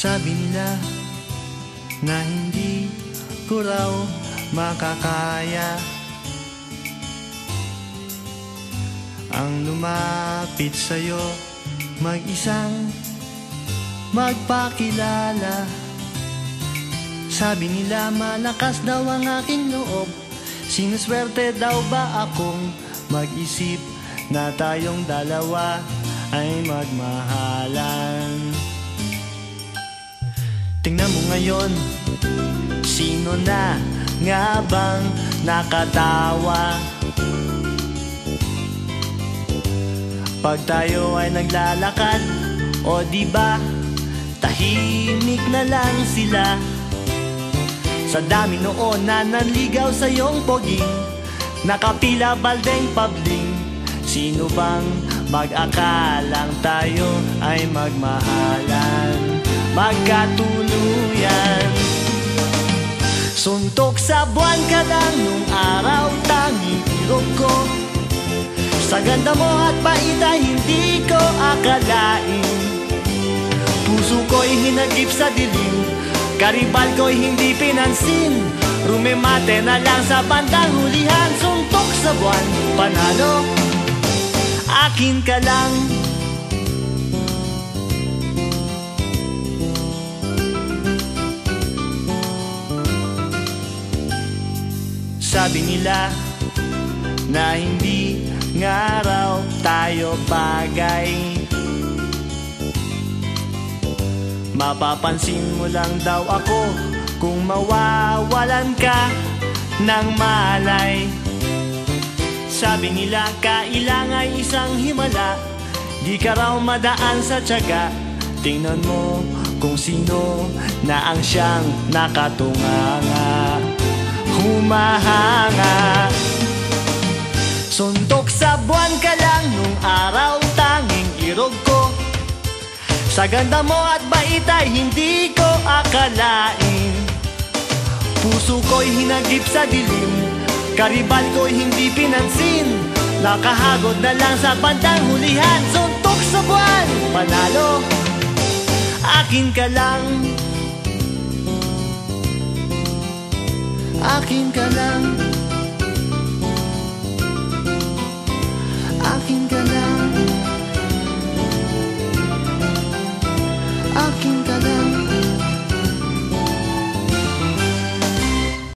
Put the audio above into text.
Sabi nila na hindi ko raw makakaya ang lumapit sa'yo, mag-isang magpakilala. Sabi nila malakas daw ang aking loob, sinuswerte daw ba akong mag-isip na tayong dalawa ay magmahalan. Tingnan mo ngayon, sino na nga bang nakatawa pag tayo ay naglalakad? O diba, tahimik na lang sila sa dami noon na nanligaw sa iyong poging, nakapila baldeng pabling. Sino bang mag-akalang tayo ay magmahalan, magkatuluyan? Suntok sa buwan ka lang nung araw, tanging irog ko. Sa ganda mo at bait ay hindi ko akalain. Puso ko'y hinagip sa dilim, karibal ko'y hindi pinansin. Rumemate na lang sa bandang hulihan. Suntok sa buwan, panalo, akin ka lang. Sabi nila na hindi nga raw tayo bagay, mapapansin mo lang daw ako kung mawawalan ka ng malay. Sabi nila kailangan ay isang himala, di ka raw madaan sa tiyaga. Tingnan mo kung sino na ang siyang nakatunganga, humahanga. Suntok sa buwan ka lang nung araw, tanging irog ko. Sa ganda mo at bait ay hindi ko akalain. Puso ko'y hinagip sa dilim, karibal ko'y hindi pinansin. Nakahagod na lang sa bandang hulihan. Suntok sa buwan, panalo, akin ka lang. Akin ka lang. Akin ka lang. Akin ka lang.